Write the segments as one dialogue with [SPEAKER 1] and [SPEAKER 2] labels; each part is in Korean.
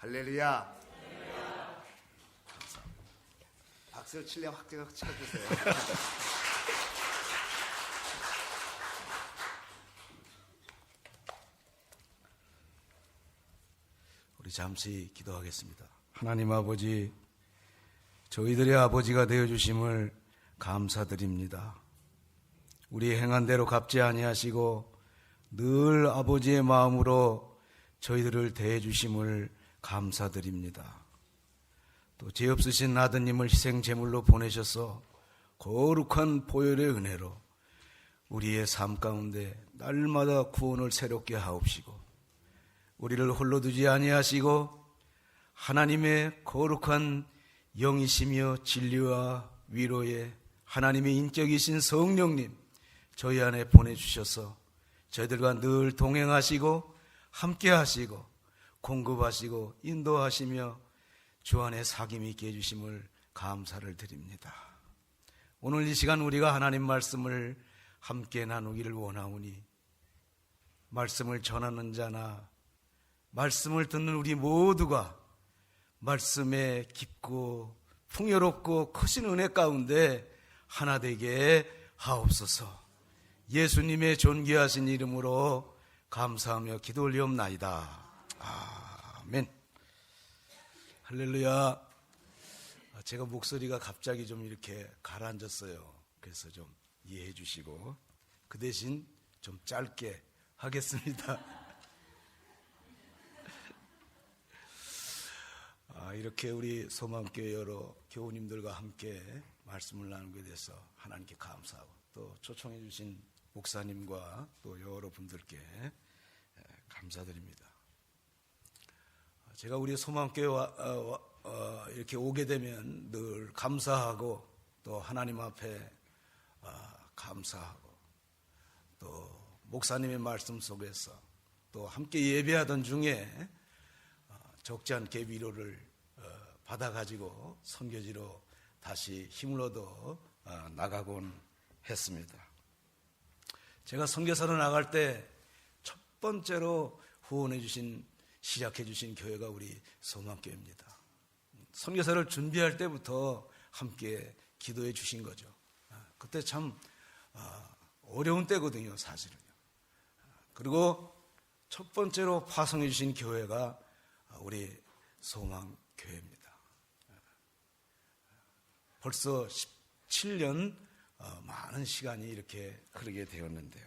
[SPEAKER 1] 할렐루야. 박수를 치려면 확 쳐주세요.
[SPEAKER 2] 우리 잠시 기도하겠습니다. 하나님 아버지, 저희들의 아버지가 되어주심을 감사드립니다. 우리 행한 대로 갚지 아니하시고 늘 아버지의 마음으로 저희들을 대해주심을 감사드립니다. 또 죄 없으신 아드님을 희생 제물로 보내셔서 거룩한 보혈의 은혜로 우리의 삶 가운데 날마다 구원을 새롭게 하옵시고 우리를 홀로 두지 아니하시고 하나님의 거룩한 영이시며 진리와 위로의 하나님의 인격이신 성령님 저희 안에 보내주셔서 저희들과 늘 동행하시고 함께하시고 공급하시고 인도하시며 주 안에 사귐 있게 해주심을 감사를 드립니다. 오늘 이 시간 우리가 하나님 말씀을 함께 나누기를 원하오니 말씀을 전하는 자나 말씀을 듣는 우리 모두가 말씀에 깊고 풍요롭고 크신 은혜 가운데 하나 되게 하옵소서. 예수님의 존귀하신 이름으로 감사하며 기도 올리옵나이다. 아멘. 할렐루야. 제가 목소리가 갑자기 좀 이렇게 가라앉았어요. 그래서 좀 이해해 주시고 그 대신 좀 짧게 하겠습니다. 이렇게 우리 소망교회 여러 교우님들과 함께 말씀을 나누게 돼서 하나님께 감사하고 또 초청해 주신 목사님과 또 여러분들께 감사드립니다. 제가 우리 소망교회 이렇게 오게 되면 늘 감사하고 또 하나님 앞에 감사하고 또 목사님의 말씀 속에서 또 함께 예배하던 중에 적지 않게 위로를 받아가지고 선교지로 다시 힘을 얻어 나가곤 했습니다. 제가 선교사로 나갈 때 첫 번째로 후원해 주신 시작해 주신 교회가 우리 소망교회입니다. 선교사를 준비할 때부터 함께 기도해 주신 거죠. 그때 참 어려운 때거든요, 사실은요. 그리고 첫 번째로 파송해 주신 교회가 우리 소망교회입니다. 벌써 17년 많은 시간이 이렇게 흐르게 되었는데요.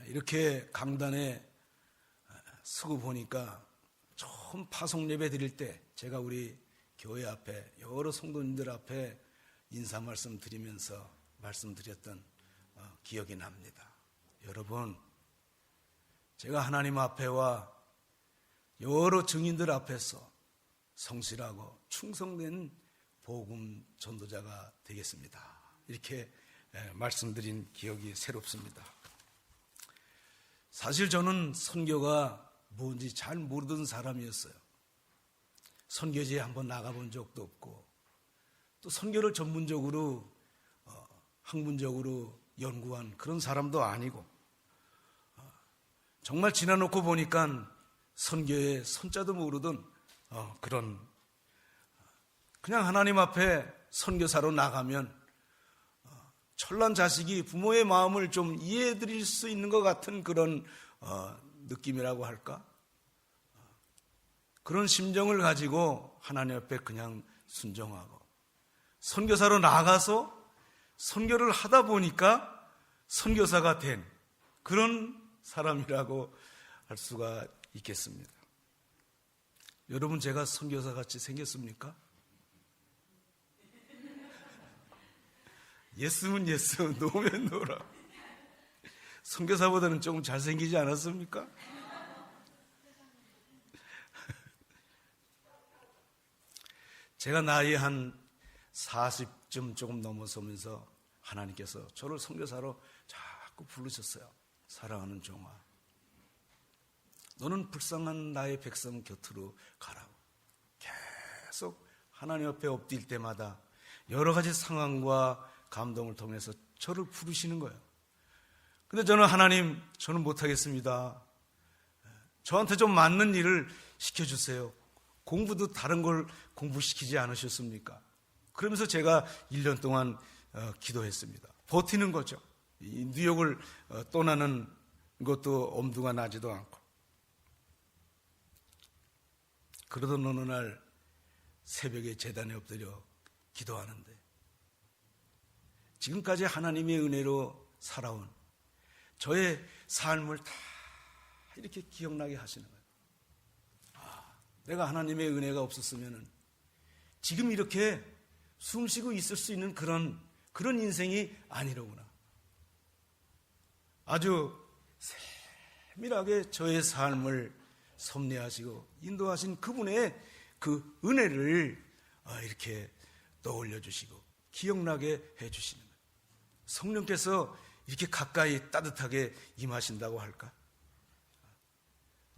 [SPEAKER 2] 이렇게 강단에 서고 보니까 처음 파송 예배 드릴 때 제가 우리 교회 앞에 여러 성도님들 앞에 인사 말씀 드리면서 말씀드렸던 기억이 납니다. 여러분, 제가 하나님 앞에와 여러 증인들 앞에서 성실하고 충성된 복음 전도자가 되겠습니다. 이렇게 말씀드린 기억이 새롭습니다. 사실 저는 선교가 뭔지 잘 모르던 사람이었어요. 선교지에 한번 나가본 적도 없고 또 선교를 전문적으로 학문적으로 연구한 그런 사람도 아니고 정말 지나놓고 보니까 선교의 선자도 모르던 그런 그냥 하나님 앞에 선교사로 나가면 철난 자식이 부모의 마음을 좀 이해해 드릴 수 있는 것 같은 그런 느낌이라고 할까? 그런 심정을 가지고 하나님 앞에 그냥 순종하고 선교사로 나가서 선교를 하다 보니까 선교사가 된 그런 사람이라고 할 수가 있겠습니다. 여러분, 제가 선교사 같이 생겼습니까? 예스면 예스, 노면 노라. 선교사보다는 조금 잘생기지 않았습니까? 제가 나이 한 40쯤 조금 넘어서면서 하나님께서 저를 선교사로 자꾸 부르셨어요. 사랑하는 종아, 너는 불쌍한 나의 백성 곁으로 가라고. 계속 하나님 앞에 엎드릴 때마다 여러 가지 상황과 감동을 통해서 저를 부르시는 거예요. 근데 저는 하나님, 저는 못하겠습니다. 저한테 좀 맞는 일을 시켜주세요. 공부도 다른 걸 공부시키지 않으셨습니까? 그러면서 제가 1년 동안 기도했습니다. 버티는 거죠. 이 뉴욕을 떠나는 것도 엄두가 나지도 않고. 그러던 어느 날 새벽에 제단에 엎드려 기도하는데 지금까지 하나님의 은혜로 살아온 저의 삶을 다 이렇게 기억나게 하시는 거예요. 내가 하나님의 은혜가 없었으면 지금 이렇게 숨쉬고 있을 수 있는 그런 인생이 아니로구나. 아주 세밀하게 저의 삶을 섭리하시고 인도하신 그분의 그 은혜를 이렇게 떠올려 주시고 기억나게 해 주시는 거예요. 성령께서 이렇게 가까이 따뜻하게 임하신다고 할까?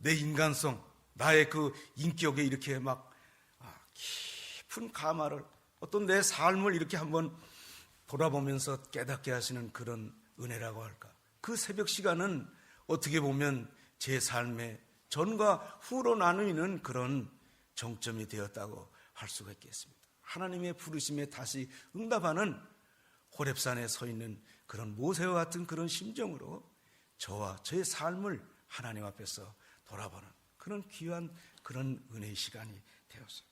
[SPEAKER 2] 내 인간성, 나의 그 인격에 이렇게 막 깊은 감화를, 어떤 내 삶을 이렇게 한번 돌아보면서 깨닫게 하시는 그런 은혜라고 할까? 그 새벽 시간은 어떻게 보면 제 삶의 전과 후로 나누는 그런 정점이 되었다고 할 수가 있겠습니다. 하나님의 부르심에 다시 응답하는 호렙산에 서 있는 그런 모세와 같은 그런 심정으로 저와 저의 삶을 하나님 앞에서 돌아보는 그런 귀한 그런 은혜의 시간이 되었어요.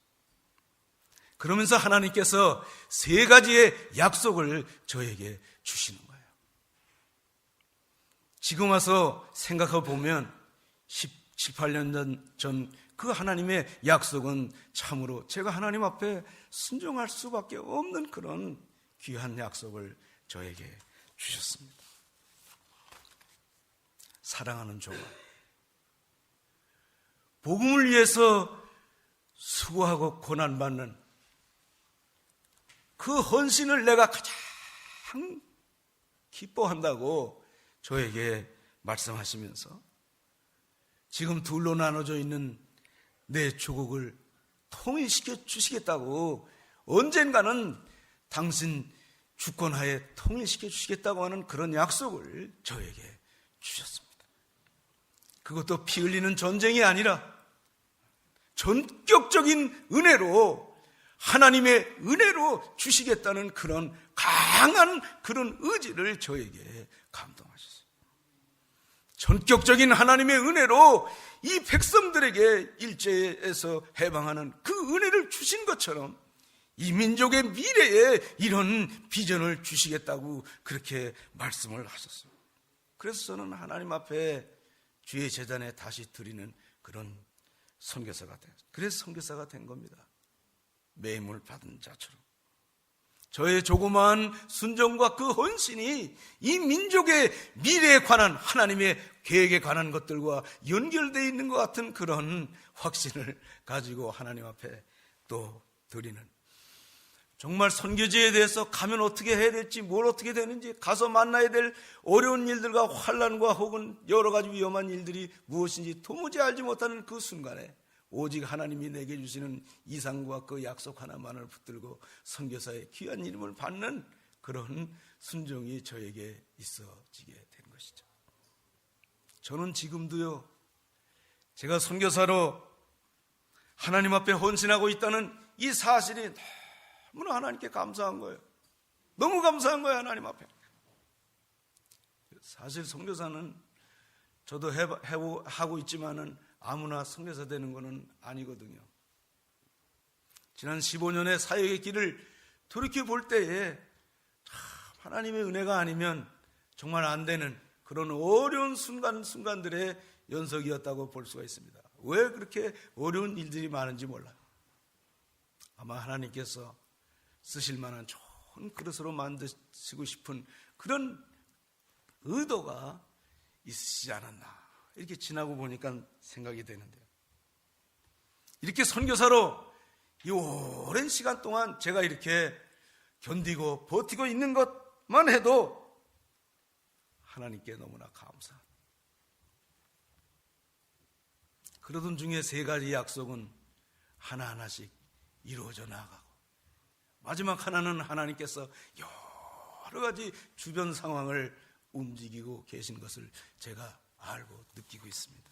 [SPEAKER 2] 그러면서 하나님께서 3가지의 약속을 저에게 주시는 거예요. 지금 와서 생각해 보면 17, 18년 전 그 하나님의 약속은 참으로 제가 하나님 앞에 순종할 수밖에 없는 그런 귀한 약속을 저에게 주셨습니다. 사랑하는 조각, 복음을 위해서 수고하고 고난받는 그 헌신을 내가 가장 기뻐한다고 저에게 말씀하시면서 지금 둘로 나눠져 있는 내 조국을 통일시켜 주시겠다고, 언젠가는 당신 주권하에 통일시켜 주시겠다고 하는 그런 약속을 저에게 주셨습니다. 그것도 피 흘리는 전쟁이 아니라 전격적인 은혜로, 하나님의 은혜로 주시겠다는 그런 강한 그런 의지를 저에게 감동하셨어요. 전격적인 하나님의 은혜로 이 백성들에게 일제에서 해방하는 그 은혜를 주신 것처럼 이 민족의 미래에 이런 비전을 주시겠다고 그렇게 말씀을 하셨어요. 그래서 저는 하나님 앞에 주의 제단에 다시 드리는 그런 선교사가 돼요. 그래서 선교사가 된 겁니다. 매임을 받은 자처럼 저의 조그마한 순종과 그 헌신이 이 민족의 미래에 관한 하나님의 계획에 관한 것들과 연결되어 있는 것 같은 그런 확신을 가지고 하나님 앞에 또 드리는, 정말 선교지에 대해서 가면 어떻게 해야 될지, 뭘 어떻게 되는지, 가서 만나야 될 어려운 일들과 환난과 혹은 여러 가지 위험한 일들이 무엇인지 도무지 알지 못하는 그 순간에 오직 하나님이 내게 주시는 이상과 그 약속 하나만을 붙들고 선교사의 귀한 이름을 받는 그런 순종이 저에게 있어지게 된 것이죠. 저는 지금도요, 제가 선교사로 하나님 앞에 헌신하고 있다는 이 사실이 너무나 하나님께 감사한 거예요. 너무 감사한 거예요, 하나님 앞에. 사실 선교사는 저도 하고 있지만은 아무나 선교사 되는 것은 아니거든요. 지난 15년의 사역의 길을 돌이켜 볼 때에 하나님의 은혜가 아니면 정말 안 되는 그런 어려운 순간들의 연속이었다고 볼 수가 있습니다. 왜 그렇게 어려운 일들이 많은지 몰라요. 아마 하나님께서 쓰실 만한 좋은 그릇으로 만드시고 싶은 그런 의도가 있으시지 않았나, 이렇게 지나고 보니까 생각이 되는데요. 이렇게 선교사로 이 오랜 시간 동안 제가 이렇게 견디고 버티고 있는 것만 해도 하나님께 너무나 감사합니다. 그러던 중에 3가지 약속은 하나하나씩 이루어져 나가고, 마지막 하나는 하나님께서 여러 가지 주변 상황을 움직이고 계신 것을 제가 알고 느끼고 있습니다.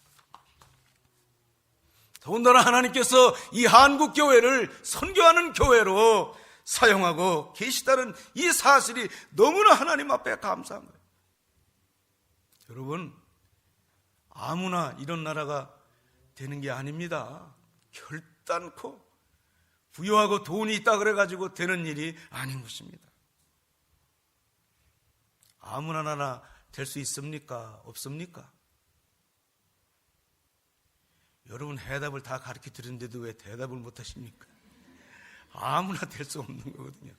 [SPEAKER 2] 더군다나 하나님께서 이 한국교회를 선교하는 교회로 사용하고 계시다는 이 사실이 너무나 하나님 앞에 감사한 거예요. 여러분, 아무나 이런 나라가 되는 게 아닙니다. 결단코 부유하고 돈이 있다 그래가지고 되는 일이 아닌 것입니다. 아무나 나라 될 수 있습니까? 없습니까? 여러분 해답을 다 가르쳐 드렸는데도 왜 대답을 못 하십니까? 아무나 될 수 없는 거거든요.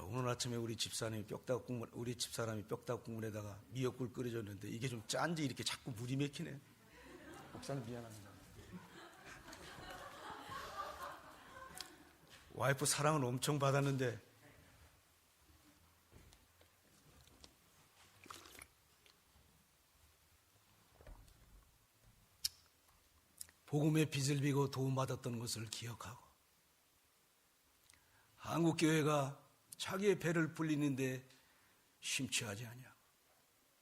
[SPEAKER 2] 오늘 아침에 우리 집사람이 뼈다귀 국물에다가 미역국을 끓여줬는데 이게 좀 짠지 이렇게 자꾸 물이 맥히네. 목사님 미안합니다. 와이프 사랑은 엄청 받았는데 복음의 빚을 비고 도움받았던 것을 기억하고 한국교회가 자기의 배를 불리는데 심취하지 아니하고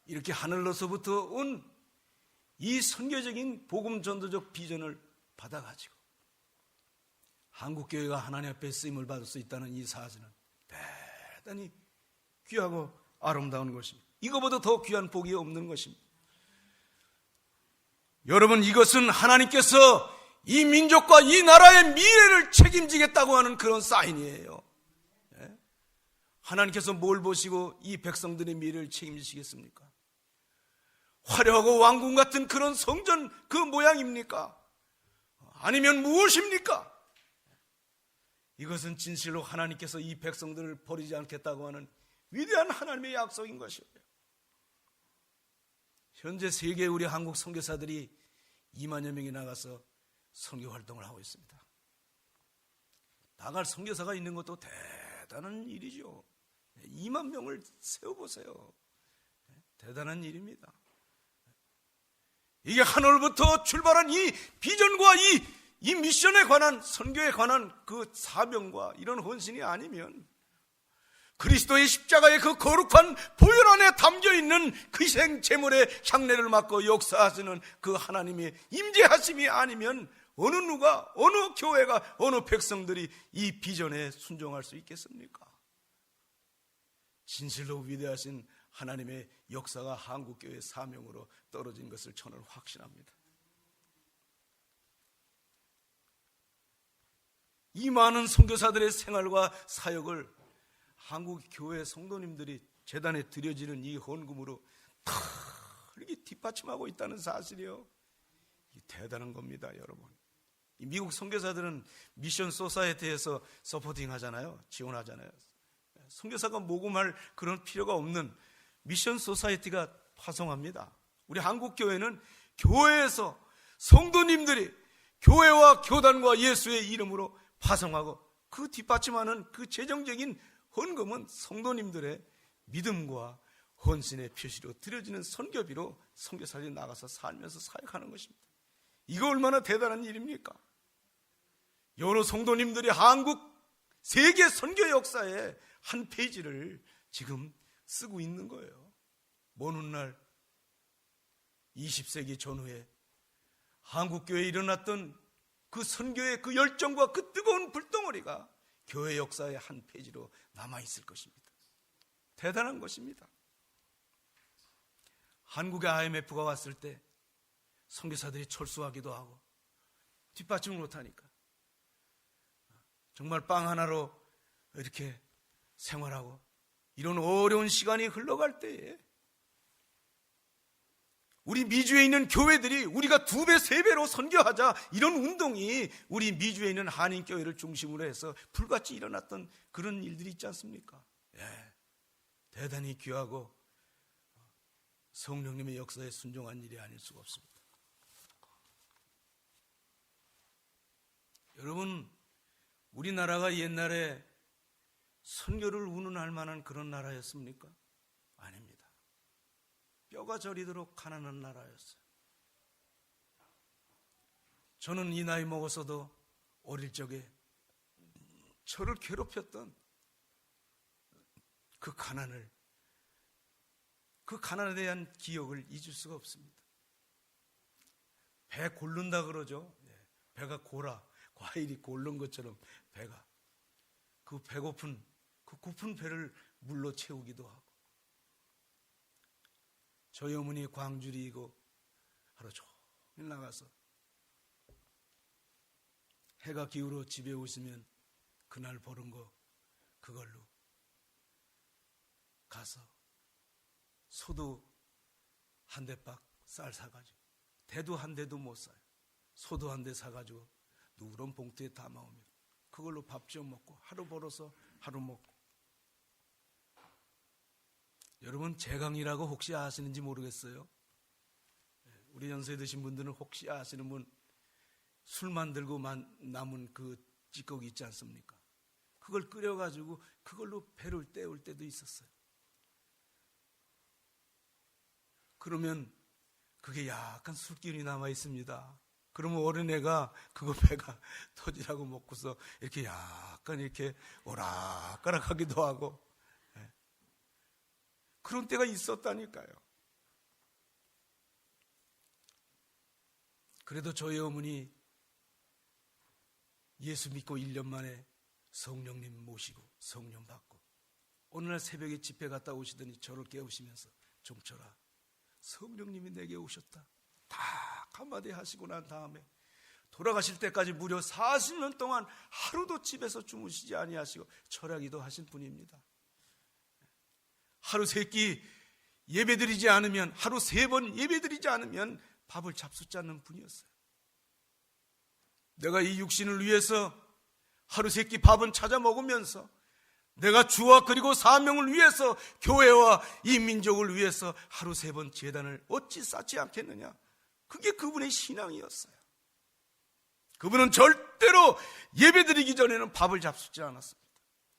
[SPEAKER 2] 이렇게 하늘로서부터 온 이 선교적인 복음 전도적 비전을 받아가지고 한국교회가 하나님 앞에 쓰임을 받을 수 있다는 이 사실은 대단히 귀하고 아름다운 것입니다. 이거보다 더 귀한 복이 없는 것입니다. 여러분, 이것은 하나님께서 이 민족과 이 나라의 미래를 책임지겠다고 하는 그런 사인이에요. 하나님께서 뭘 보시고 이 백성들의 미래를 책임지시겠습니까? 화려하고 왕궁 같은 그런 성전 그 모양입니까? 아니면 무엇입니까? 이것은 진실로 하나님께서 이 백성들을 버리지 않겠다고 하는 위대한 하나님의 약속인 것이에요. 현재 세계 우리 한국 선교사들이 2만여 명이 나가서 선교 활동을 하고 있습니다. 나갈 선교사가 있는 것도 대단한 일이죠. 2만 명을 세워보세요. 대단한 일입니다. 이게 하늘부터 출발한 이 비전과 이 미션에 관한, 선교에 관한 그 사명과 이런 헌신이 아니면 그리스도의 십자가의 그 거룩한 보혈 안에 담겨있는 그 희생 제물의 향례를 맡고 역사하시는 그 하나님의 임재하심이 아니면 어느 누가, 어느 교회가, 어느 백성들이 이 비전에 순종할 수 있겠습니까? 진실로 위대하신 하나님의 역사가 한국교회의 사명으로 떨어진 것을 저는 확신합니다. 이 많은 선교사들의 생활과 사역을 한국 교회 성도님들이 재단에 드려지는 이 헌금으로 다 이렇게 뒷받침하고 있다는 사실이요. 대단한 겁니다, 여러분. 이 미국 선교사들은 미션 소사이어티에서 서포팅 하잖아요. 지원하잖아요. 선교사가 모금할 그런 필요가 없는 미션 소사이어티가 파송합니다. 우리 한국 교회는 교회에서 성도님들이 교회와 교단과 예수의 이름으로 파송하고 그 뒷받침하는 그 재정적인 헌금은 성도님들의 믿음과 헌신의 표시로 드려지는 선교비로 선교사들이 나가서 살면서 사역하는 것입니다. 이거 얼마나 대단한 일입니까? 여러 성도님들이 한국 세계 선교 역사의 한 페이지를 지금 쓰고 있는 거예요. 먼 훗날 20세기 전후에 한국교회에 일어났던 그 선교의 그 열정과 그 뜨거운 불덩어리가 교회 역사의 한 페이지로 남아있을 것입니다. 대단한 것입니다. 한국에 IMF가 왔을 때 선교사들이 철수하기도 하고 뒷받침을 못하니까 정말 빵 하나로 이렇게 생활하고 이런 어려운 시간이 흘러갈 때에 우리 미주에 있는 교회들이 우리가 2배, 3배로 선교하자 이런 운동이 우리 미주에 있는 한인교회를 중심으로 해서 불같이 일어났던 그런 일들이 있지 않습니까? 예, 대단히 귀하고 성령님의 역사에 순종한 일이 아닐 수가 없습니다. 여러분, 우리나라가 옛날에 선교를 운운할 만한 그런 나라였습니까? 아닙니다. 뼈가 저리도록 가난한 나라였어요. 저는 이 나이 먹어서도 어릴 적에 저를 괴롭혔던 그 가난을 그 가난에 대한 기억을 잊을 수가 없습니다. 배 고른다 그러죠. 배가 고라, 과일이 고른 것처럼 배가, 그 배고픈, 그 고픈 배를 물로 채우기도 하고, 저희 어머니 광주리이고 하루 종일 나가서 해가 기울어 집에 오시면 그날 버는 거 그걸로 가서 소도 한 대박 쌀 사가지고, 대도 한 대도 못 사요. 소도 한 대 사가지고 누런 봉투에 담아오면 그걸로 밥 지어 먹고 하루 벌어서 하루 먹고. 여러분, 제강이라고 혹시 아시는지 모르겠어요. 우리 연세 드신 분들은 혹시 아시는 분, 술 만들고 남은 그 찌꺼기 있지 않습니까? 그걸 끓여가지고 그걸로 배를 때울 때도 있었어요. 그러면 그게 약간 술기운이 남아 있습니다. 그러면 어린애가 그거 배가 터지라고 먹고서 이렇게 약간 이렇게 오락가락하기도 하고, 그런 때가 있었다니까요. 그래도 저희 어머니 예수 믿고 1년 만에 성령님 모시고 성령 받고, 어느 날 새벽에 집회 갔다 오시더니 저를 깨우시면서, 종철아, 성령님이 내게 오셨다 딱 한마디 하시고 난 다음에 돌아가실 때까지 무려 40년 동안 하루도 집에서 주무시지 아니하시고 철야기도 하신 분입니다. 하루 3끼 예배드리지 않으면, 하루 3번 예배드리지 않으면 밥을 잡숫지 않는 분이었어요. 내가 이 육신을 위해서 하루 3끼 밥은 찾아 먹으면서, 내가 주와 그리고 사명을 위해서, 교회와 이 민족을 위해서 하루 3번 제단을 어찌 쌓지 않겠느냐. 그게 그분의 신앙이었어요. 그분은 절대로 예배드리기 전에는 밥을 잡수지 않았습니다.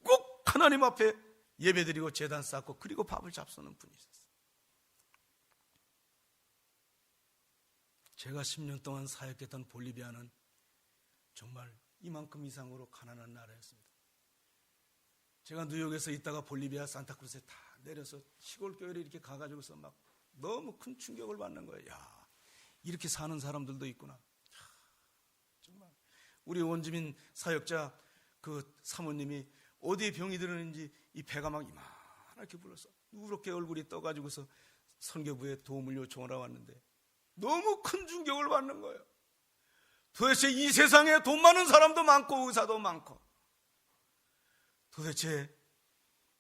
[SPEAKER 2] 꼭 하나님 앞에 예배드리고 제단 쌓고 그리고 밥을 잡수는 분이셨어요. 제가 10년 동안 사역했던 볼리비아는 정말 이만큼 이상으로 가난한 나라였습니다. 제가 뉴욕에서 있다가 볼리비아 산타크루스에 다 내려서 시골 교회를 이렇게 가가지고서 막 너무 큰 충격을 받는 거예요. 야, 이렇게 사는 사람들도 있구나. 정말 우리 원주민 사역자 그 사모님이 어디에 병이 들었는지 이 배가 막 이만하게 불러서 누렇게 얼굴이 떠가지고서 선교부에 도움을 요청하러 왔는데 너무 큰 충격을 받는 거예요. 도대체 이 세상에 돈 많은 사람도 많고 의사도 많고, 도대체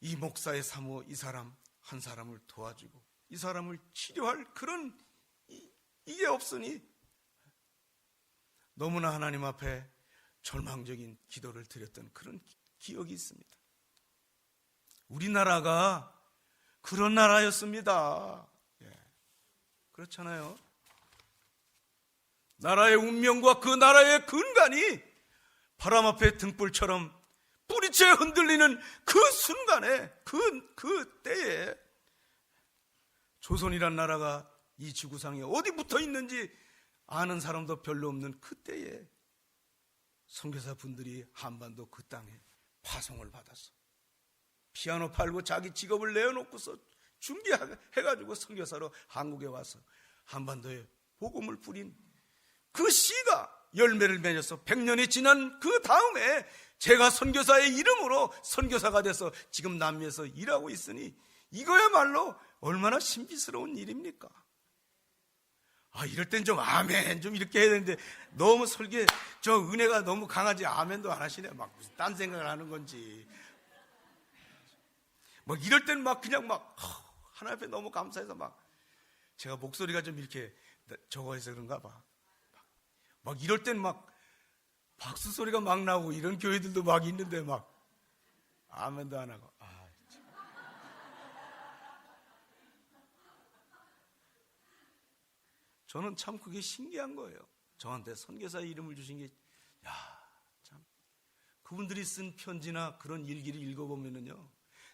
[SPEAKER 2] 이 목사의 사모, 이 사람 한 사람을 도와주고 이 사람을 치료할 그런 이게 없으니 너무나 하나님 앞에 절망적인 기도를 드렸던 그런 기억이 있습니다. 우리나라가 그런 나라였습니다. 그렇잖아요. 나라의 운명과 그 나라의 근간이 바람 앞에 등불처럼 뿌리채 흔들리는 그 순간에, 그 때에 조선이란 나라가 이 지구상에 어디 붙어 있는지 아는 사람도 별로 없는 그때에 선교사 분들이 한반도 그 땅에 파송을 받았어. 피아노 팔고 자기 직업을 내어놓고서 준비해가지고 선교사로 한국에 와서 한반도에 복음을 뿌린 그 씨가 열매를 맺어서 100년이 지난 그 다음에 제가 선교사의 이름으로 선교사가 돼서 지금 남미에서 일하고 있으니 이거야말로 얼마나 신비스러운 일입니까? 이럴 땐 좀 아멘 좀 이렇게 해야 되는데 너무 설계 저 은혜가 너무 강하지 아멘도 안 하시네. 막 무슨 딴 생각을 하는 건지 막 이럴 땐 막 그냥 막 하나님 앞에 너무 감사해서 막 제가 목소리가 좀 이렇게 저거 해서 그런가 봐. 막 이럴 땐 막 박수 소리가 막 나오고 이런 교회들도 막 있는데 막 아멘도 안 하고 저는 참 그게 신기한 거예요. 저한테 선교사의 이름을 주신 게, 참 그분들이 쓴 편지나 그런 일기를 읽어보면은요,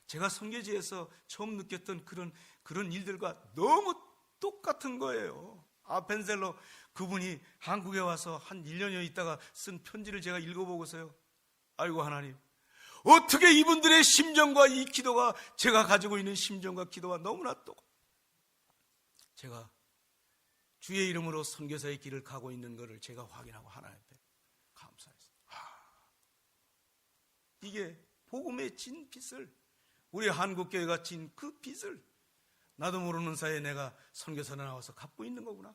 [SPEAKER 2] 제가 선교지에서 처음 느꼈던 그런 일들과 너무 똑같은 거예요. 아펜셀러 그분이 한국에 와서 한 1년여 있다가 쓴 편지를 제가 읽어보고서요, 아이고 하나님, 어떻게 이분들의 심정과 이 기도가 제가 가지고 있는 심정과 기도가 너무나 제가 주의 이름으로 선교사의 길을 가고 있는 것을 제가 확인하고 하나님 앞에 감사했어요. 이게 복음의 진 빛을, 우리 한국교회가 진 그 빛을 나도 모르는 사이에 내가 선교사로 나와서 갖고 있는 거구나,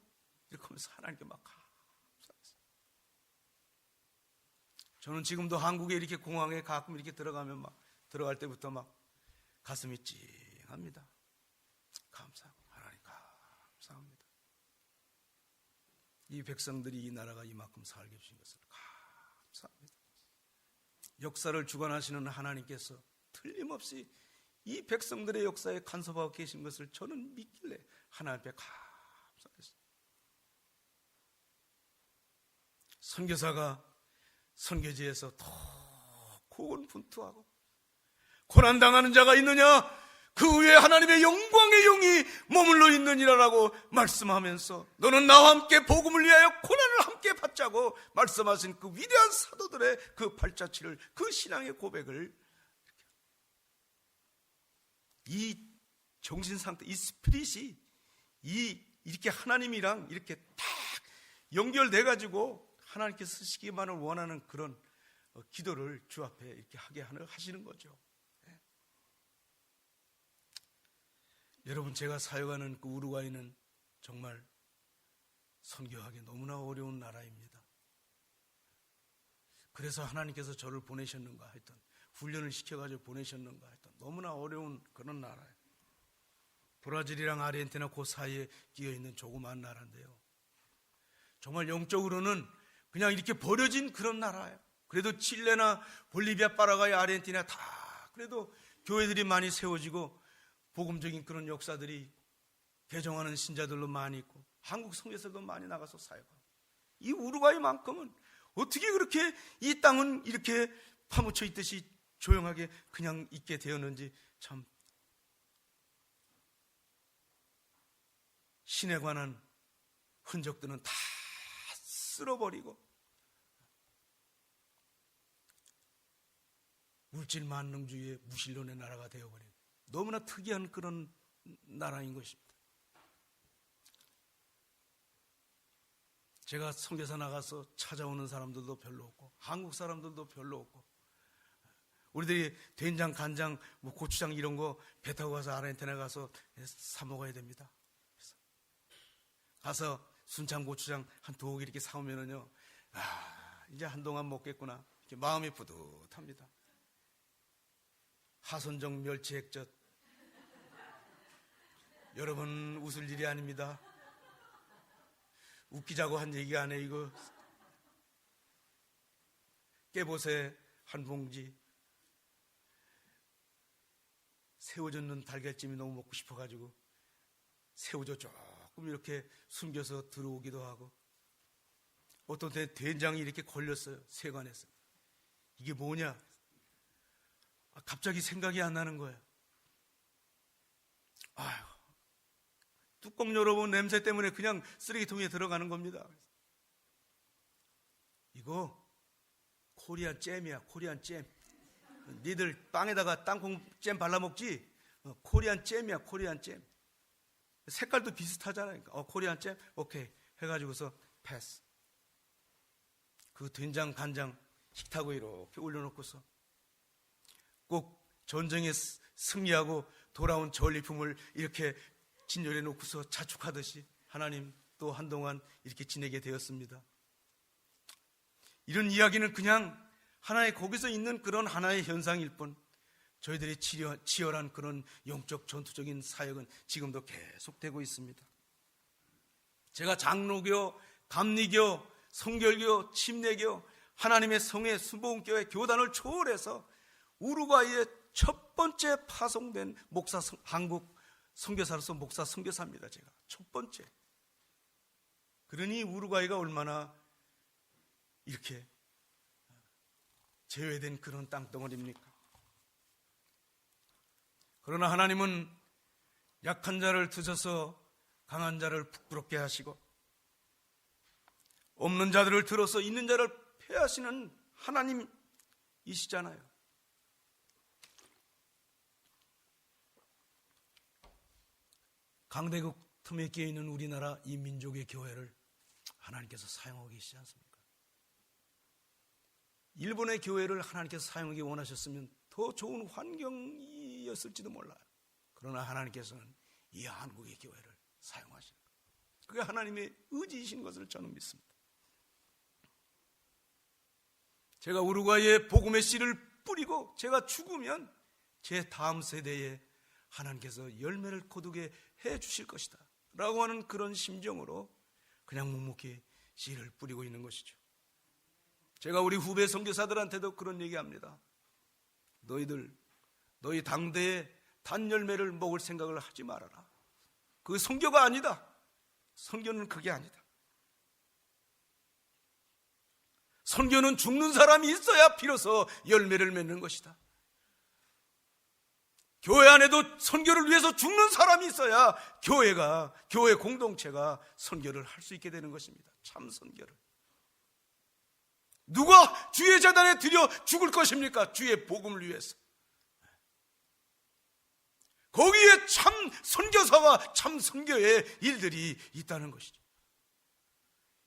[SPEAKER 2] 이렇게 하면서 하나님께 막 감사했어요. 저는 지금도 한국에 이렇게 공항에 가끔 이렇게 들어가면 막 들어갈 때부터 막 가슴이 찡합니다. 감사하고 하나님 감사합니다. 이 백성들이 이 나라가 이만큼 살게 해주신 것을 감사합니다. 역사를 주관하시는 하나님께서 틀림없이 이 백성들의 역사에 간섭하고 계신 것을 저는 믿길래 하나님 앞에 감사했어요. 선교사가 선교지에서 더 고군분투하고 고난당하는 자가 있느냐? 그 위에 하나님의 영광의 영이 머물러 있느니라라고 말씀하면서 너는 나와 함께 복음을 위하여 고난을 함께 받자고 말씀하신 그 위대한 사도들의 그 발자취를, 그 신앙의 고백을, 이 정신상태, 이 스피릿이 이렇게 하나님이랑 이렇게 딱 연결돼 가지고 하나님께서 쓰시기만을 원하는 그런 기도를 주 앞에 이렇게 하게 하시는 거죠. 여러분, 제가 사역하는 그 우루과이는 정말 선교하기 너무나 어려운 나라입니다. 그래서 하나님께서 저를 보내셨는가 했던, 훈련을 시켜가지고 보내셨는가 했던, 너무나 어려운 그런 나라예요. 브라질이랑 아르헨티나 그 사이에 끼어있는 조그마한 나라인데요, 정말 영적으로는 그냥 이렇게 버려진 그런 나라예요. 그래도 칠레나 볼리비아, 파라과이, 아르헨티나 다 그래도 교회들이 많이 세워지고 복음적인 그런 역사들이 개종하는 신자들도 많이 있고 한국 성교사들도 많이 나가서 사역하고, 이 우루과이만큼은 어떻게 그렇게 이 땅은 이렇게 파묻혀 있듯이 조용하게 그냥 있게 되었는지, 참 신에 관한 흔적들은 다 쓸어버리고 물질 만능주의의 무신론의 나라가 되어버린 너무나 특이한 그런 나라인 것입니다. 제가 선교사 나가서 찾아오는 사람들도 별로 없고 한국 사람들도 별로 없고, 우리들이 된장, 간장, 뭐 고추장 이런 거 배 타고 가서 아르헨티나 가서 사 먹어야 됩니다. 그래서 가서 순창 고추장 한 2옥 이렇게 사오면은요, 이제 한동안 먹겠구나, 이렇게 마음이 뿌듯합니다. 하선정 멸치 액젓, 여러분 웃을 일이 아닙니다. 웃기자고 한 얘기가 아니에요. 이거 깨보세 한 봉지, 새우젓 넣은 달걀찜이 너무 먹고 싶어가지고 새우젓 조금 이렇게 숨겨서 들어오기도 하고, 어떤 때 된장이 이렇게 걸렸어요, 세관에서. 이게 뭐냐? 갑자기 생각이 안 나는 거예요. 아휴, 뚜껑 열어본 냄새 때문에 그냥 쓰레기통에 들어가는 겁니다. 이거 코리안 잼이야, 코리안 잼. 니들 빵에다가 땅콩 잼 발라먹지? 코리안 잼이야, 코리안 잼. 색깔도 비슷하잖아요. 코리안 잼? 오케이 해가지고서 패스. 그 된장, 간장 식탁에 이렇게 올려놓고서 꼭 전쟁에 승리하고 돌아온 전리품을 이렇게 진열해 놓고서 자축하듯이 하나님 또 한동안 이렇게 지내게 되었습니다. 이런 이야기는 그냥 하나의 거기서 있는 그런 하나의 현상일 뿐, 저희들이 치열한 그런 영적 전투적인 사역은 지금도 계속되고 있습니다. 제가 장로교, 감리교, 성결교, 침례교, 하나님의 성회, 순복음교회 교단을 초월해서 우루과이의 첫 번째 파송된 목사, 한국 선교사로서 목사 선교사입니다. 제가 첫 번째. 그러니 우루과이가 얼마나 이렇게 제외된 그런 땅덩어리입니까? 그러나 하나님은 약한 자를 드셔서 강한 자를 부끄럽게 하시고, 없는 자들을 들어서 있는 자를 폐하시는 하나님이시잖아요. 강대국 틈에 끼어 있는 우리나라 이 민족의 교회를 하나님께서 사용하고 계시지 않습니까? 일본의 교회를 하나님께서 사용하기 원하셨으면 더 좋은 환경이었을지도 몰라요. 그러나 하나님께서는 이 한국의 교회를 사용하시는 거예요. 그게 하나님의 의지이신 것을 저는 믿습니다. 제가 우루과이에 복음의 씨를 뿌리고 제가 죽으면 제 다음 세대에 하나님께서 열매를 거두게 해 주실 것이다 라고 하는 그런 심정으로 그냥 묵묵히 씨를 뿌리고 있는 것이죠. 제가 우리 후배 선교사들한테도 그런 얘기합니다. 너희 당대에 단열매를 먹을 생각을 하지 말아라. 그게 선교가 아니다. 선교는 그게 아니다. 선교는 죽는 사람이 있어야 비로소 열매를 맺는 것이다. 교회 안에도 선교를 위해서 죽는 사람이 있어야 교회 공동체가 선교를 할 수 있게 되는 것입니다. 참 선교를. 누가 주의 재단에 들여 죽을 것입니까? 주의 복음을 위해서. 거기에 참 선교사와 참 선교의 일들이 있다는 것이죠.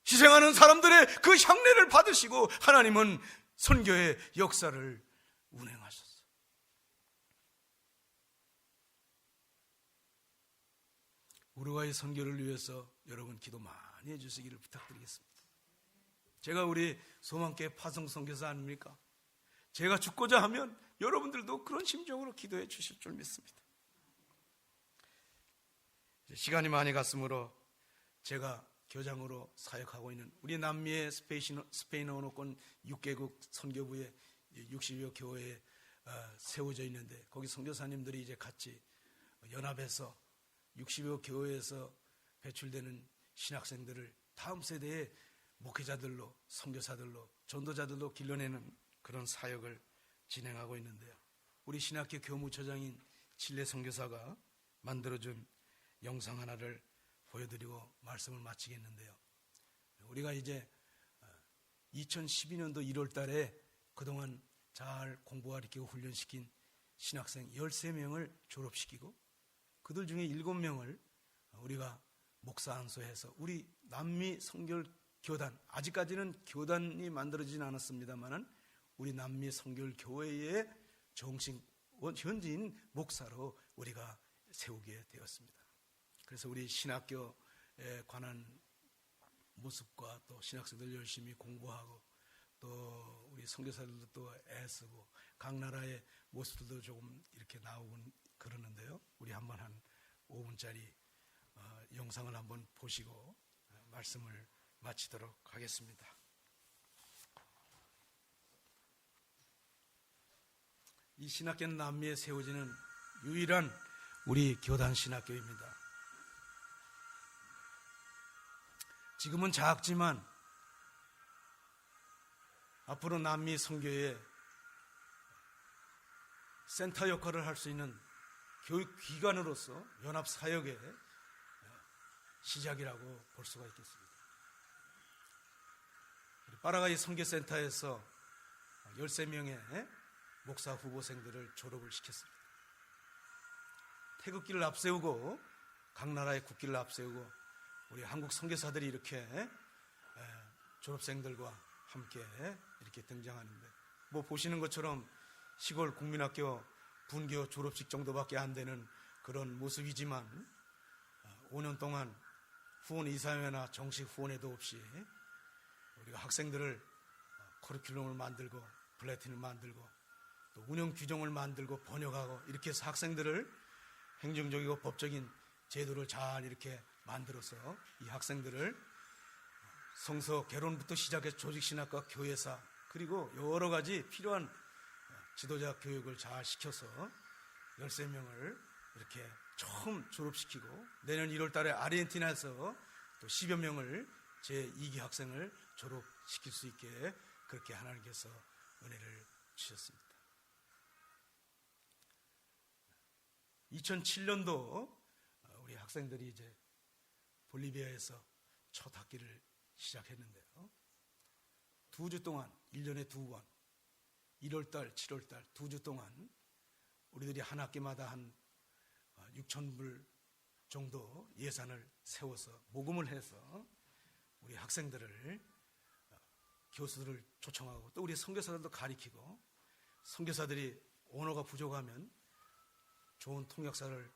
[SPEAKER 2] 희생하는 사람들의 그 향례를 받으시고 하나님은 선교의 역사를 운행하셨어요. 우루과이 선교를 위해서 여러분 기도 많이 해주시기를 부탁드리겠습니다. 제가 우리 소망교회 파송 선교사 아닙니까? 제가 죽고자 하면 여러분들도 그런 심정으로 기도해 주실 줄 믿습니다. 시간이 많이 갔으므로 제가 교장으로 사역하고 있는 우리 남미의 스페인 언어권 6개국 선교부에 60여 교회에 세워져 있는데 거기 선교사님들이 이제 같이 연합해서 60여 교회에서 배출되는 신학생들을 다음 세대의 목회자들로, 선교사들로, 전도자들로 길러내는 그런 사역을 진행하고 있는데요. 우리 신학교 교무처장인 칠레 선교사가 만들어준 영상 하나를 보여드리고 말씀을 마치겠는데요. 우리가 이제 2012년도 1월 달에 그동안 잘 공부가르치고 훈련시킨 신학생 13명을 졸업시키고 그들 중에 7명을 우리가 목사 안수해서 우리 남미 선교교단, 아직까지는 교단이 만들어지진 않았습니다만 우리 남미 선교교회의 정식 현지인 목사로 우리가 세우게 되었습니다. 그래서 우리 신학교에 관한 모습과 또 신학생들 열심히 공부하고 또 우리 선교사들도 또 애쓰고 각 나라의 모습들도 조금 이렇게 나오곤 그러는데요. 우리 한번 한 5분짜리 영상을 한번 보시고 말씀을 마치도록 하겠습니다. 이 신학교는 남미에 세워지는 유일한 우리 교단 신학교입니다. 지금은 작지만 앞으로 남미 선교의 센터 역할을 할 수 있는 교육기관으로서 연합사역의 시작이라고 볼 수가 있겠습니다. 파라과이 선교센터에서 13명의 목사 후보생들을 졸업을 시켰습니다. 태극기를 앞세우고 각 나라의 국기를 앞세우고 우리 한국 선교사들이 이렇게 졸업생들과 함께 이렇게 등장하는데 뭐 보시는 것처럼 시골 국민학교 분교 졸업식 정도밖에 안 되는 그런 모습이지만 5년 동안 후원 이사회나 정식 후원회도 없이 우리가 학생들을 커리큘럼을 만들고 플래팅을 만들고 또 운영 규정을 만들고 번역하고 이렇게 해서 학생들을 행정적이고 법적인 제도를 잘 이렇게 만들어서 이 학생들을 성서 개론부터 시작해서 조직신학과 교회사 그리고 여러 가지 필요한 지도자 교육을 잘 시켜서 13명을 이렇게 처음 졸업시키고 내년 1월 달에 아르헨티나에서 또 10여 명을 제2기 학생을 졸업시킬 수 있게 그렇게 하나님께서 은혜를 주셨습니다. 2007년도 우리 학생들이 이제 볼리비아에서 첫 학기를 시작했는데요. 2주 동안 1년에 2번 1월달, 7월달 2주 동안 우리들이 한 학기마다 한 6,000불 정도 예산을 세워서 모금을 해서 우리 학생들을 교수들을 초청하고 또 우리 선교사들도 가리키고 선교사들이 언어가 부족하면 좋은 통역사를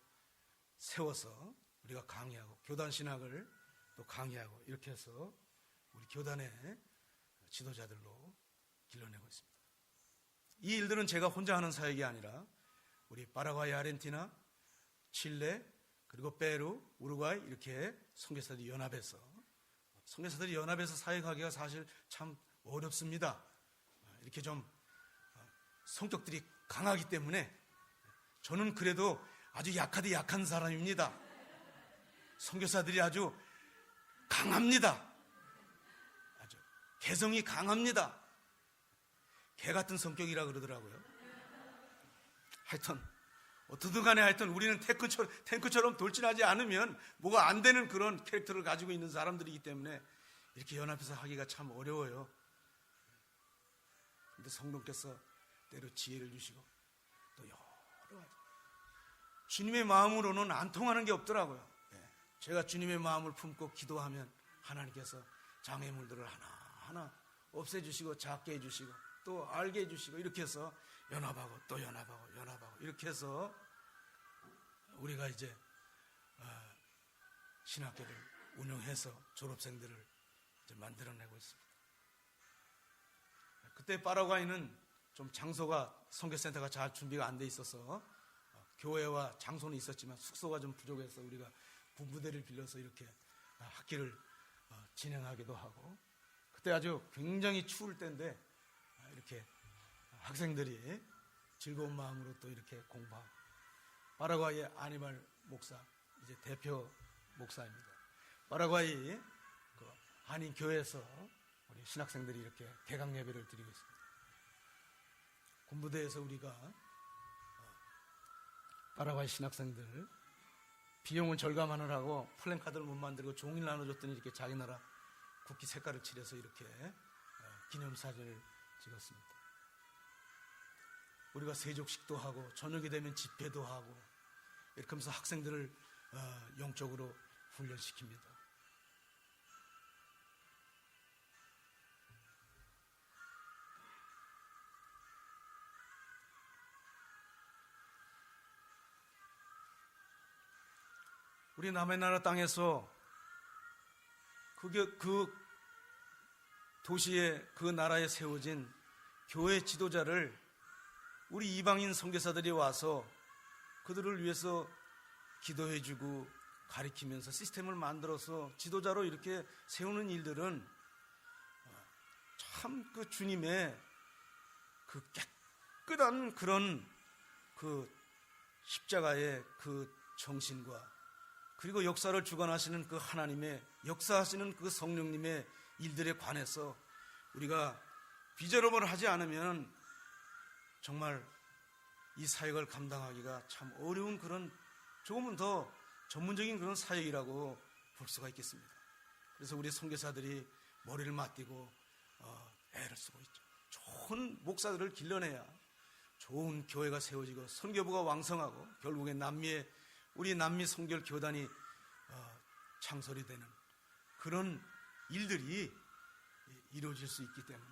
[SPEAKER 2] 세워서 우리가 강의하고 교단 신학을 또 강의하고 이렇게 해서 우리 교단의 지도자들로 길러내고 있습니다. 이 일들은 제가 혼자 하는 사역이 아니라 우리 파라과이, 아르헨티나, 칠레, 그리고 페루, 우루과이 이렇게 선교사들이 연합해서 사역하기가 사실 참 어렵습니다. 이렇게 좀 성격들이 강하기 때문에 저는 그래도 아주 약하디 약한 사람입니다. 선교사들이 아주 강합니다. 아주 개성이 강합니다. 개 같은 성격이라 그러더라고요. 하여튼 어떻든 간에 하여튼 우리는 탱크처럼 돌진하지 않으면 뭐가 안 되는 그런 캐릭터를 가지고 있는 사람들이기 때문에 이렇게 연합해서 하기가 참 어려워요. 그런데 성령께서 때로 지혜를 주시고 또 여러 가지 주님의 마음으로는 안 통하는 게 없더라고요. 제가 주님의 마음을 품고 기도하면 하나님께서 장애물들을 하나하나 없애주시고 작게 해주시고 또 알게 해주시고 이렇게 해서 연합하고 또 연합하고 이렇게 해서 우리가 이제 신학교를 운영해서 졸업생들을 이제 만들어내고 있습니다. 그때 파라과이는 좀 장소가 선교센터가 잘 준비가 안 돼 있어서 교회와 장소는 있었지만 숙소가 좀 부족해서 우리가 군부대를 빌려서 이렇게 학기를 진행하기도 하고 그때 아주 굉장히 추울 때인데 이렇게 학생들이 즐거운 마음으로 또 이렇게 공부하고 파라과이의 아니발 목사 이제 대표 목사입니다. 파라과이 그 한인 교회에서 우리 신학생들이 이렇게 개강 예배를 드리고 있습니다. 군부대에서 우리가 파라과이 신학생들 비용을 절감하느라고 플랜카드를 못 만들고 종이를 나눠줬더니 이렇게 자기 나라 국기 색깔을 칠해서 이렇게 기념사진을 찍었습니다. 우리가 세족식도 하고 저녁이 되면 집회도 하고 이렇게 하면서 학생들을 영적으로 훈련시킵니다. 우리 남의 나라 땅에서 그 도시에 그 나라에 세워진 교회 지도자를 우리 이방인 선교사들이 와서 그들을 위해서 기도해주고 가리키면서 시스템을 만들어서 지도자로 이렇게 세우는 일들은 참 그 주님의 그 깨끗한 그런 그 십자가의 그 정신과 그리고 역사를 주관하시는 그 하나님의 역사하시는 그 성령님의 일들에 관해서 우리가 비전업을 하지 않으면 정말 이 사역을 감당하기가 참 어려운 그런 조금은 더 전문적인 그런 사역이라고 볼 수가 있겠습니다. 그래서 우리 선교사들이 머리를 맞대고 애를 쓰고 있죠. 좋은 목사들을 길러내야 좋은 교회가 세워지고 선교부가 왕성하고 결국엔 우리 남미 선교 교단이 창설이 되는 그런 일들이 이루어질 수 있기 때문에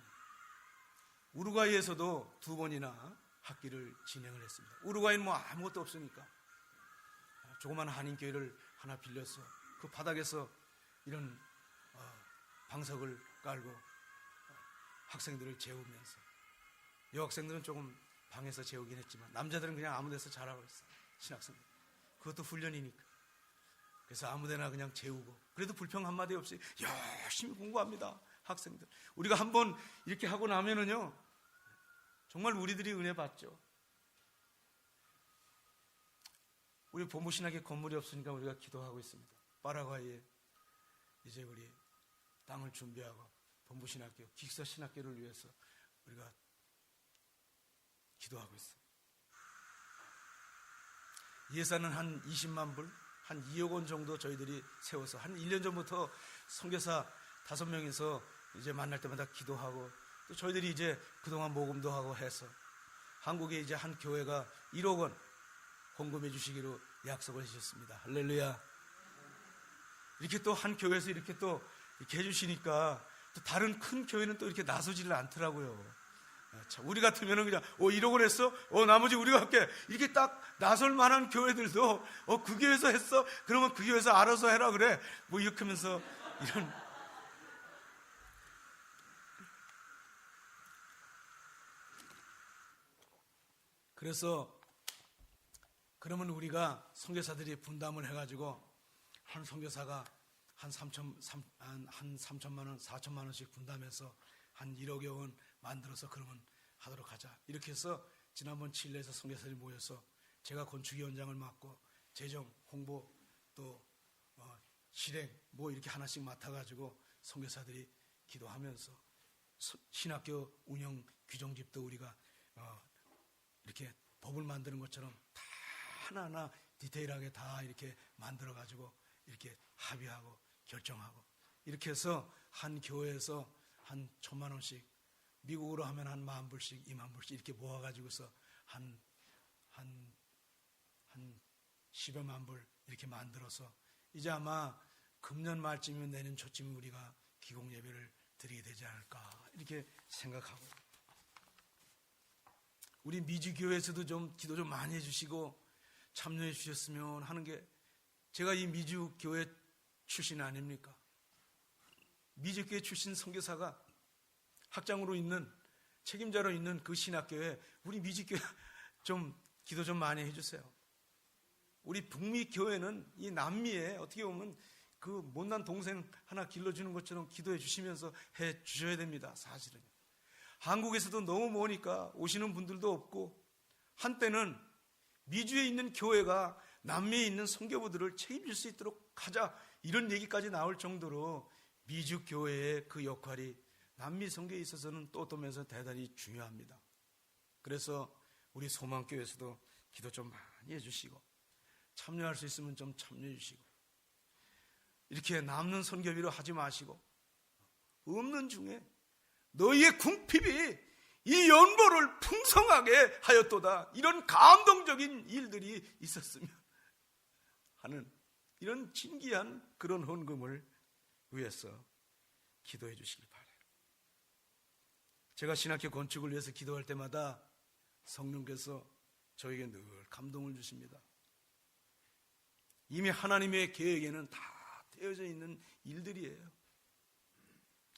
[SPEAKER 2] 우루과이에서도 2번이나 학기를 진행을 했습니다. 우루과이는 뭐 아무것도 없으니까 조그만 한인교회를 하나 빌려서 그 바닥에서 이런 방석을 깔고 학생들을 재우면서 여학생들은 조금 방에서 재우긴 했지만 남자들은 그냥 아무 데서 자라고 있어요. 신학생들. 그것도 훈련이니까. 그래서 아무데나 그냥 재우고 그래도 불평 한마디 없이 열심히 공부합니다. 학생들. 우리가 한번 이렇게 하고 나면은요 정말 우리들이 은혜 받죠. 우리 본부신학에 건물이 없으니까 우리가 기도하고 있습니다. 파라과이에 이제 우리 땅을 준비하고 본부신학교, 기숙사신학교를 위해서 우리가 기도하고 있어요. 예산은 한 20만 불, 한 2억 원 정도 저희들이 세워서 한 1년 전부터 선교사 5명이서 이제 만날 때마다 기도하고 또 저희들이 이제 그동안 모금도 하고 해서 한국에 이제 한 교회가 1억 원 헌금해 주시기로 약속을 해주셨습니다. 할렐루야. 이렇게 또 한 교회에서 이렇게 또 이렇게 해주시니까 또 다른 큰 교회는 또 이렇게 나서지를 않더라고요. 자, 우리 같으면은 그냥 이러고 했어? 나머지 우리가 할게. 이렇게 딱 나설 만한 교회들도 그 교회에서 했어? 그러면 그 교회에서 알아서 해라 그래. 뭐 이렇게 하면서 이런. 그래서 그러면 우리가 선교사들이 분담을 해가지고 한 선교사가 한 3천만 원, 4천만 원씩 분담해서 한 1억여 원 만들어서 그러면 하도록 하자. 이렇게 해서 지난번 칠레에서 선교사들이 모여서 제가 건축위원장을 맡고 재정, 홍보 또 실행 뭐 이렇게 하나씩 맡아가지고 선교사들이 기도하면서 신학교 운영 규정집도 우리가 이렇게 법을 만드는 것처럼 다 하나하나 디테일하게 다 이렇게 만들어가지고 이렇게 합의하고 결정하고 이렇게 해서 한 교회에서 한 1,000만 원씩 미국으로 하면 한 10,000불씩 20,000불씩 이렇게 모아가지고서 한 10여만 불 이렇게 만들어서 이제 아마 금년 말쯤이면 내년 초쯤에 우리가 기공 예배를 드리게 되지 않을까 이렇게 생각하고 우리 미주교회에서도 좀 기도 좀 많이 해주시고 참여해 주셨으면 하는 게 제가 이 미주교회 출신 아닙니까? 미주교회 출신 선교사가 학장으로 있는 책임자로 있는 그 신학교에 우리 미주교회 좀 기도 좀 많이 해주세요. 우리 북미교회는 이 남미에 어떻게 보면 그 못난 동생 하나 길러주는 것처럼 기도해 주시면서 해 주셔야 됩니다. 사실은 한국에서도 너무 머니까 오시는 분들도 없고 한때는 미주에 있는 교회가 남미에 있는 선교부들을 책임질 수 있도록 하자 이런 얘기까지 나올 정도로 미주 교회의 그 역할이 남미 선교에 있어서는 또면서 대단히 중요합니다. 그래서 우리 소망교회에서도 기도 좀 많이 해주시고 참여할 수 있으면 좀 참여해 주시고 이렇게 남는 선교비로 하지 마시고 없는 중에 너희의 궁핍이 이 연보를 풍성하게 하였도다 이런 감동적인 일들이 있었으면 하는 이런 진귀한 그런 헌금을 위해서 기도해 주시길 바라요. 제가 신학교 건축을 위해서 기도할 때마다 성령께서 저에게 늘 감동을 주십니다. 이미 하나님의 계획에는 다 되어져 있는 일들이에요.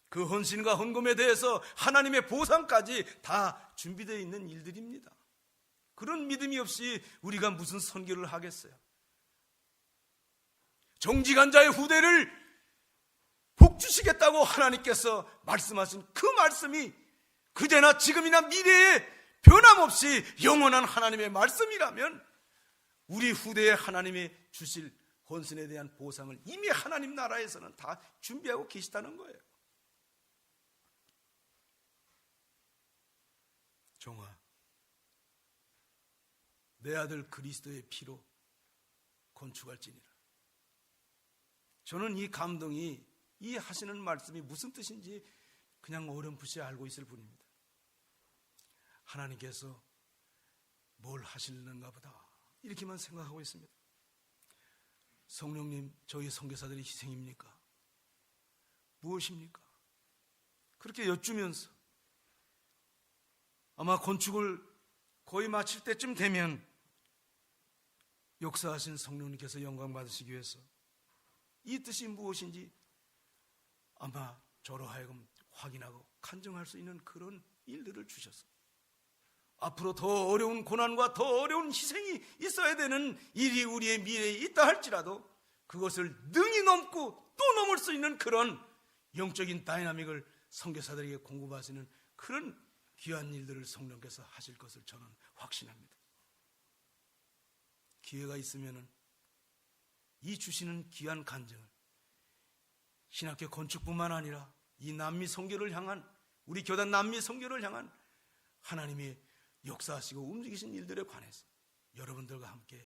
[SPEAKER 2] 그 헌신과 헌금에 대해서 하나님의 보상까지 다 준비되어 있는 일들입니다. 그런 믿음이 없이 우리가 무슨 선교를 하겠어요? 정직한 자의 후대를 복주시겠다고 하나님께서 말씀하신 그 말씀이 그제나 지금이나 미래에 변함없이 영원한 하나님의 말씀이라면 우리 후대에 하나님이 주실 헌신에 대한 보상을 이미 하나님 나라에서는 다 준비하고 계시다는 거예요. 종아, 내 아들 그리스도의 피로 건축할지니라. 저는 이 감동이 이 하시는 말씀이 무슨 뜻인지 그냥 어렴풋이 알고 있을 뿐입니다. 하나님께서 뭘 하시는가 보다 이렇게만 생각하고 있습니다. 성령님, 저희 선교사들의 희생입니까? 무엇입니까? 그렇게 여쭈면서 아마 건축을 거의 마칠 때쯤 되면 역사하신 성령님께서 영광 받으시기 위해서 이 뜻이 무엇인지 아마 저로 하여금 확인하고 간증할 수 있는 그런 일들을 주셨어요. 앞으로 더 어려운 고난과 더 어려운 희생이 있어야 되는 일이 우리의 미래에 있다 할지라도 그것을 능히 넘고 또 넘을 수 있는 그런 영적인 다이나믹을 선교사들에게 공급하시는 그런 귀한 일들을 성령께서 하실 것을 저는 확신합니다. 기회가 있으면 이 주시는 귀한 간증을 신학교 건축뿐만 아니라 이 남미 선교를 향한 우리 교단 남미 선교를 향한 하나님의 역사하시고 움직이신 일들에 관해서 여러분들과 함께